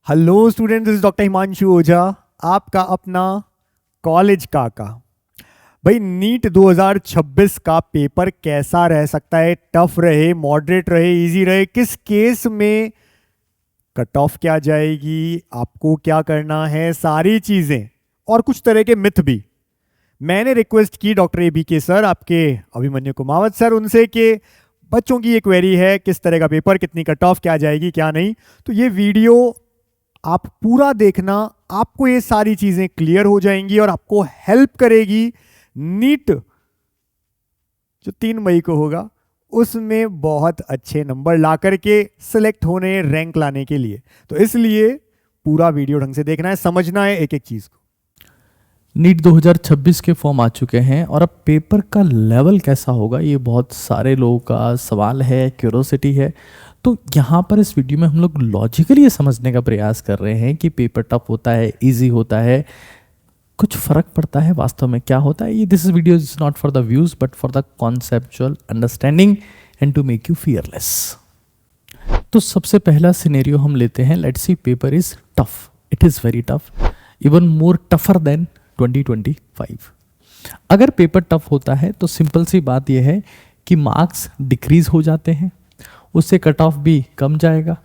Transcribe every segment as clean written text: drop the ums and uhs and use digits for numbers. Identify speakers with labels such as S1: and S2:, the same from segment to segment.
S1: Hello student, this is doctor Himanshu Ojha, आपका अपना college काका। भाई नीट 2026 का पेपर कैसा रह सकता है? टफ रहे, मॉडरेट रहे, इजी रहे? किस केस में कट ऑफ क्या जाएगी, आपको क्या करना है, सारी चीजें और कुछ तरह के मिथ भी मैंने रिक्वेस्ट की डॉक्टर ABK सर, आपके अभिमन्यु कुमावत सर, उनसे कि बच्चों की ये क्वेरी है किस तरह का पेपर, कितनी कट ऑफ क्या जाएगी, क्या नहीं। तो ये वीडियो आप पूरा देखना, आपको ये सारी चीजें क्लियर हो जाएंगी और आपको हेल्प करेगी नीट जो 3 मई को होगा उसमें बहुत अच्छे नंबर ला करके सिलेक्ट होने, रैंक लाने के लिए। तो इसलिए पूरा वीडियो ढंग से देखना है, समझना है एक एक चीज को।
S2: नीट 2026 के फॉर्म आ चुके हैं और अब पेपर का लेवल कैसा होगा, ये बहुत सारे लोगों का सवाल है, क्यूरोसिटी है। तो यहाँ पर इस वीडियो में हम लोग लॉजिकली ये समझने का प्रयास कर रहे हैं कि पेपर टफ होता है, इजी होता है, कुछ फ़र्क पड़ता है वास्तव में क्या होता है। ये this video is not for the views but for the conceptual understanding and to make you fearless. तो सबसे पहला सिनेरियो हम लेते हैं, let's see paper is tough, it is very tough, even more tougher than 2025। अगर paper tough होता है तो सिंपल सी बात यह है कि मार्क्स डिक्रीज हो जाते हैं, उससे कट ऑफ भी कम जाएगा,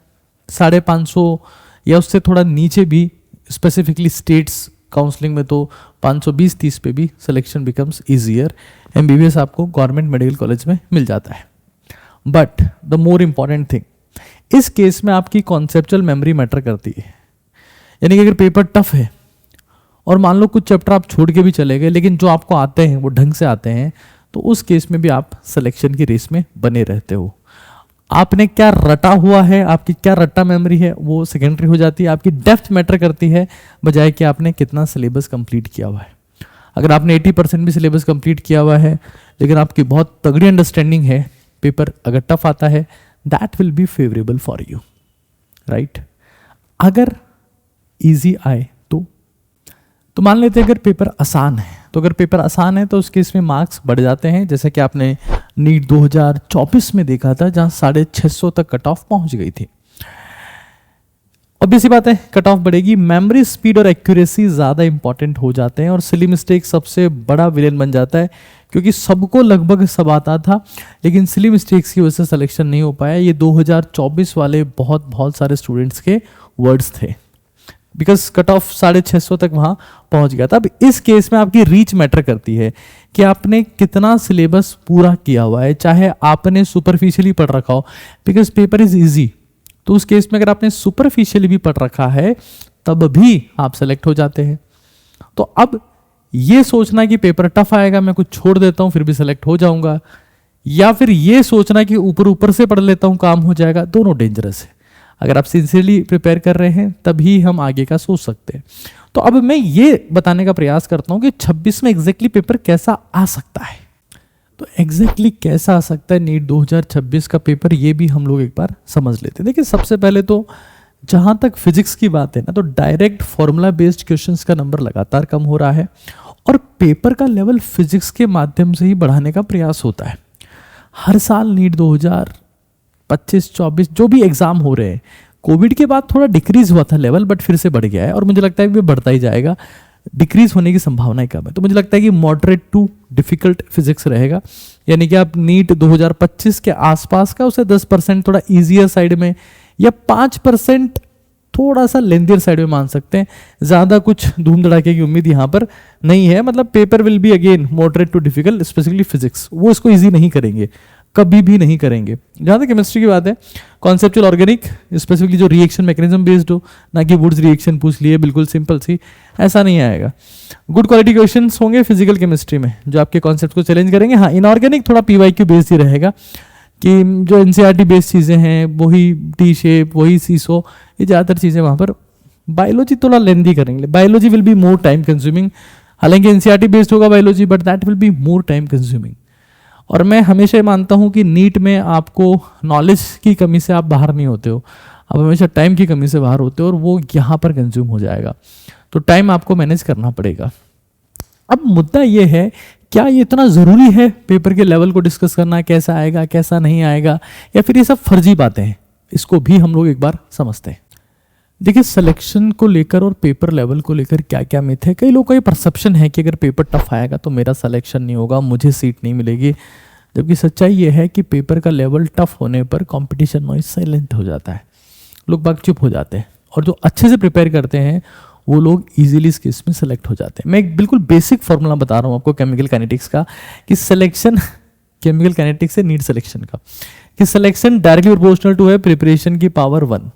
S2: 550 या उससे थोड़ा नीचे भी, स्पेसिफिकली स्टेट्स काउंसलिंग में तो 520-30 पे भी सिलेक्शन बिकम्स ईजियर। MBBS आपको गवर्नमेंट मेडिकल कॉलेज में मिल जाता है। But the more important thing, इस केस में आपकी कॉन्सेप्चुअल मेमोरी मैटर करती है। यानी कि अगर पेपर टफ है और मान लो कुछ चैप्टर आप छोड़ के भी चले गए लेकिन जो आपको आते हैं वो ढंग से आते हैं, तो उस केस में भी आप सिलेक्शन की रेस में बने रहते हो। आपने क्या रटा हुआ है, आपकी क्या रट्टा मेमोरी है, वो सेकेंडरी हो जाती है। आपकी डेप्थ मैटर करती है बजाय कि आपने कितना सिलेबस कंप्लीट किया हुआ है। अगर आपने 80% भी सिलेबस कंप्लीट किया हुआ है लेकिन आपकी बहुत तगड़ी अंडरस्टैंडिंग है, पेपर अगर टफ आता है, that will be favourable for you, right. अगर इजी आए तो मान लेते हैं अगर पेपर आसान है, तो अगर पेपर आसान है तो उस केस में मार्क्स बढ़ जाते हैं, जैसे कि आपने नीट 2024 में देखा था जहां 650 तक कट ऑफ पहुंच गई थी। ऑब्वियस सी बात है, कट ऑफ बढ़ेगी, मेमोरी स्पीड और एक्यूरेसी ज्यादा इंपॉर्टेंट हो जाते हैं और सिली मिस्टेक सबसे बड़ा विलेन बन जाता है, क्योंकि सबको लगभग सब आता था लेकिन सिली मिस्टेक्स की वजह से सिलेक्शन नहीं हो पाया। ये 2024 वाले बहुत सारे स्टूडेंट्स के वर्ड्स थे, बिकॉज कट ऑफ 650 तक वहां पहुंच गया था। अब इस केस में आपकी रीच मैटर करती है कि आपने कितना सिलेबस पूरा किया हुआ है, चाहे आपने सुपरफिशियली पढ़ रखा हो, बिकॉज पेपर इज इजी। तो उस केस में अगर आपने सुपरफिशियली भी पढ़ रखा है तब भी आप सेलेक्ट हो जाते हैं। तो अब ये सोचना कि पेपर टफ आएगा, मैं कुछ छोड़ देता हूं फिर भी सेलेक्ट हो जाऊंगा, या फिर ये सोचना कि ऊपर ऊपर से पढ़ लेता हूं काम हो जाएगा, दोनों डेंजरस है। अगर आप सिंसियरली प्रिपेयर कर रहे हैं तभी हम आगे का सोच सकते हैं। तो अब मैं ये बताने का प्रयास करता हूं कि 26 में एग्जैक्टली पेपर कैसा आ सकता है। तो एग्जैक्टली कैसा आ सकता है नीट 2026 का पेपर, ये भी हम लोग एक बार समझ लेते हैं। देखिए, सबसे पहले तो जहां तक फिजिक्स की बात है ना, तो डायरेक्ट फॉर्मूला बेस्ड क्वेश्चंस का नंबर लगातार कम हो रहा है और पेपर का लेवल फिजिक्स के माध्यम से ही बढ़ाने का प्रयास होता है। हर साल नीट 2025-24 जो भी एग्जाम हो रहे हैं, कोविड के बाद थोड़ा डिक्रीज हुआ था लेवल, बट फिर से बढ़ गया है और मुझे लगता है कि बढ़ता ही जाएगा, डिक्रीज होने की संभावना कम है। तो मुझे लगता है कि मॉडरेट टू डिफिकल्ट फिजिक्स रहेगा, यानी कि आप नीट 2025 के आसपास का उसे 10% थोड़ा इजियर साइड में या 5% थोड़ा सा लेंथियर साइड में मान सकते हैं। ज्यादा कुछ धूम धड़ाके की उम्मीद यहाँ पर नहीं है। मतलब paper will be again moderate to difficult, specially physics, वो इसको ईजी नहीं करेंगे, कभी भी नहीं करेंगे। जहां तक केमिस्ट्री की बात है, कॉन्सेप्चुअल ऑर्गेनिक, स्पेसिफिकली जो रिएक्शन मैकेनिज्म बेस्ड हो, ना कि वुड्स रिएक्शन पूछ लिए बिल्कुल सिंपल सी, ऐसा नहीं आएगा। गुड क्वालिटी क्वेश्चंस होंगे फिजिकल केमिस्ट्री में जो आपके कॉन्सेप्ट को चैलेंज करेंगे। हाँ, इनऑर्गेनिक थोड़ा PYQ बेस्ड ही रहेगा कि जो NCERT बेस्ड चीजें हैं, वही टी शेप, वही सीसो, ये ज्यादातर चीजें वहां पर। बायोलॉजी थोड़ा लेंदी करेंगे, biology will be more time consuming, हालांकि NCERT बेस्ड होगा biology, but that will be more time consuming. और मैं हमेशा मानता हूं कि नीट में आपको नॉलेज की कमी से आप बाहर नहीं होते हो, आप हमेशा टाइम की कमी से बाहर होते हो और वो यहाँ पर कंज्यूम हो जाएगा। तो टाइम आपको मैनेज करना पड़ेगा। अब मुद्दा ये है, क्या ये इतना ज़रूरी है पेपर के लेवल को डिस्कस करना, कैसा आएगा कैसा नहीं आएगा, या फिर ये सब फर्जी बातें हैं? इसको भी हम लोग एक बार समझते हैं। देखिए सिलेक्शन को लेकर और पेपर लेवल को लेकर क्या क्या मिथ है। कई लोगों का ये परसेप्शन है कि अगर पेपर टफ आएगा तो मेरा सिलेक्शन नहीं होगा, मुझे सीट नहीं मिलेगी, जबकि सच्चाई ये है कि पेपर का लेवल टफ होने पर कंपटीशन नॉइज साइलेंट हो जाता है, लोग बाग चुप हो जाते हैं, और जो अच्छे से प्रिपेयर करते हैं वो लोग इजीली इस केस में सेलेक्ट हो जाते हैं। मैं एक बिल्कुल बेसिक फॉर्मूला बता रहा हूँ आपको केमिकल काइनेटिक्स का, कि सिलेक्शन केमिकल काइनेटिक्स से नीड सिलेक्शन का, कि सिलेक्शन डायरेक्टली प्रोपोर्शनल टू है प्रिपरेशन की पावर 1,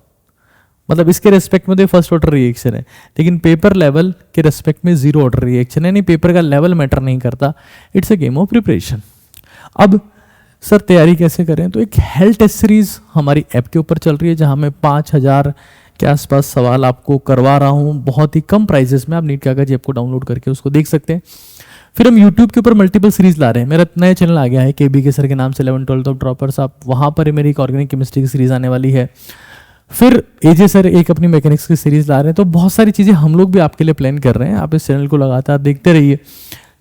S2: मतलब इसके रेस्पेक्ट में तो फर्स्ट ऑर्डर रिएक्शन है, लेकिन पेपर लेवल के रेस्पेक्ट में जीरो ऑर्डर रिएक्शन है, नहीं पेपर का लेवल मैटर नहीं करता, it's a game of preparation. अब सर तैयारी कैसे करें, तो एक हेल्थ टेस्ट सीरीज हमारी ऐप के ऊपर चल रही है जहां मैं 5000 के आसपास सवाल आपको करवा रहा हूं बहुत ही कम प्राइजेस में। आप नीट कागज ऐप को डाउनलोड करके उसको देख सकते हैं। फिर हम यूट्यूब के ऊपर मल्टीपल सीरीज ला रहे हैं, मेरा नया चैनल आ गया है केबी के सर के नाम से 11 12 ऑफ ड्रॉपर्स, आप वहाँ पर मेरी एक ऑर्गेनिक केमिस्ट्री की सीरीज आने वाली है। फिर एजे सर एक अपनी मैकेनिक्स की सीरीज ला रहे हैं। तो बहुत सारी चीज़ें हम लोग भी आपके लिए प्लान कर रहे हैं, आप इस चैनल को लगातार देखते रहिए,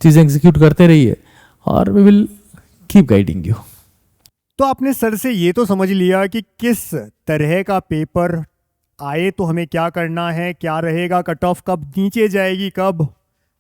S2: चीज़ें एग्जीक्यूट करते रहिए, और we will keep guiding you.
S1: तो आपने सर से ये तो समझ लिया कि किस तरह का पेपर आए तो हमें क्या करना है, क्या रहेगा, कट ऑफ कब नीचे जाएगी, कब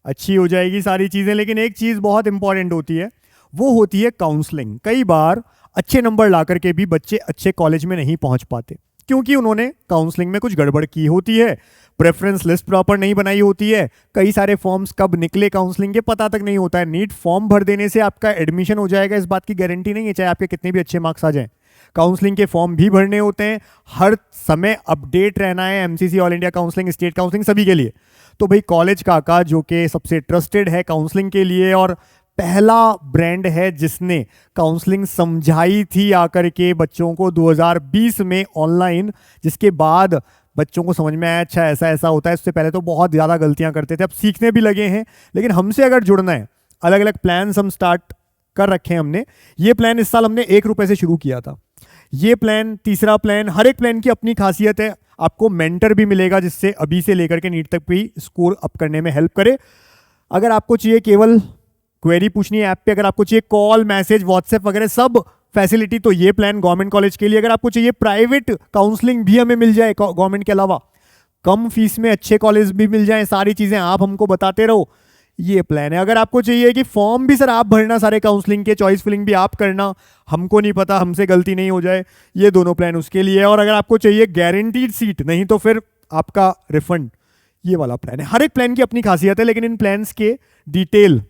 S1: अच्छी हो जाएगी, सारी चीज़ें। लेकिन एक चीज़ बहुत इंपॉर्टेंट होती है, वो होती है काउंसलिंग। कई बार अच्छे नंबर ला करके भी बच्चे अच्छे कॉलेज में नहीं पहुंच पाते, क्योंकि उन्होंने काउंसलिंग में कुछ गड़बड़ की होती है, प्रेफरेंस लिस्ट प्रॉपर नहीं बनाई होती है, कई सारे फॉर्म्स कब निकले काउंसलिंग के पता तक नहीं होता है। नीट फॉर्म भर देने से आपका एडमिशन हो जाएगा इस बात की गारंटी नहीं है, चाहे आपके कितने भी अच्छे मार्क्स आ जाएं। काउंसलिंग के फॉर्म भी भरने होते हैं, हर समय अपडेट रहना है, MCC, all India counselling, state counselling, सभी के लिए। तो भाई कॉलेज काका जो कि सबसे ट्रस्टेड है काउंसलिंग के लिए और पहला ब्रांड है जिसने काउंसलिंग समझाई थी आकर के बच्चों को 2020 में ऑनलाइन, जिसके बाद बच्चों को समझ में आया अच्छा ऐसा ऐसा होता है। इससे पहले तो बहुत ज़्यादा गलतियां करते थे, अब सीखने भी लगे हैं। लेकिन हमसे अगर जुड़ना है, अलग अलग प्लान हम स्टार्ट कर रखे हैं हमने। ये प्लान इस साल हमने 1 रुपए से शुरू किया था, ये प्लान, तीसरा प्लान, हर एक प्लान की अपनी खासियत है। आपको मेंटर भी मिलेगा जिससे अभी से लेकर के नीट तक भी स्कोर अप करने में हेल्प करे। अगर आपको चाहिए केवल क्वेरी पूछनी है ऐप पे, अगर आपको चाहिए कॉल, मैसेज, व्हाट्सएप वगैरह सब फैसिलिटी, तो ये प्लान गवर्नमेंट कॉलेज के लिए। अगर आपको चाहिए प्राइवेट काउंसलिंग भी हमें मिल जाए गवर्नमेंट के अलावा, कम फीस में अच्छे कॉलेज भी मिल जाए, सारी चीज़ें आप हमको बताते रहो, ये प्लान है। अगर आपको चाहिए कि फॉर्म भी सर आप भरना, सारे काउंसलिंग के चॉइस फिलिंग भी आप करना, हमको नहीं पता, हमसे गलती नहीं हो जाए, ये दोनों प्लान उसके लिए है। और अगर आपको चाहिए गारंटीड सीट, नहीं तो फिर आपका रिफंड, ये वाला प्लान है। हर एक प्लान की अपनी खासियत है, लेकिन इन प्लान्स के डिटेल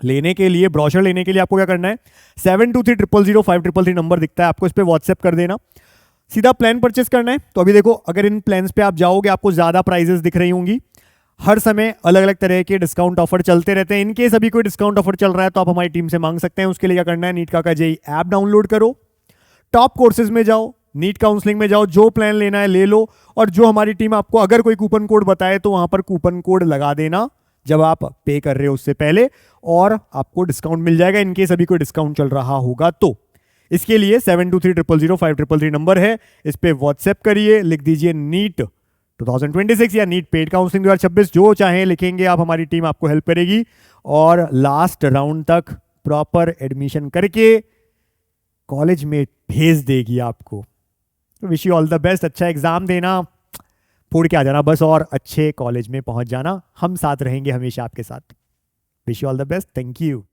S1: लेने के लिए, ब्रोशर लेने के लिए आपको क्या करना है, 72300533 नंबर दिखता है आपको, इस पर व्हाट्सएप कर देना, सीधा प्लान परचेस करना है। तो अभी देखो, अगर इन प्लान्स पे आप जाओगे आपको ज़्यादा प्राइजेस दिख रही होंगी, हर समय अलग अलग तरह के डिस्काउंट ऑफर चलते रहते हैं। इनकेस अभी कोई डिस्काउंट ऑफर चल रहा है तो आप हमारी टीम से मांग सकते हैं। उसके लिए क्या करना है, नीट काका जेई ऐप डाउनलोड करो, टॉप कोर्सेज में जाओ, नीट काउंसलिंग में जाओ, जो प्लान लेना है ले लो, और जो हमारी टीम आपको अगर कोई कूपन कोड बताए तो वहां पर कूपन कोड लगा देना जब आप पे कर रहे हो उससे पहले, और आपको डिस्काउंट मिल जाएगा इनकेस अभी कोई डिस्काउंट चल रहा होगा तो। इसके लिए 72300533 नंबर है, इस पे व्हाट्सएप करिए, लिख दीजिए नीट 2026 या नीट पेड काउंसलिंग 2026, जो चाहें लिखेंगे आप, हमारी टीम आपको हेल्प करेगी और लास्ट राउंड तक प्रॉपर एडमिशन करके कॉलेज में भेज देगी आपको। Wish you all the best, अच्छा एग्जाम देना, फोड़ के आ जाना बस, और अच्छे कॉलेज में पहुंच जाना। हम साथ रहेंगे हमेशा आपके साथ। Wish you all the best, thank you.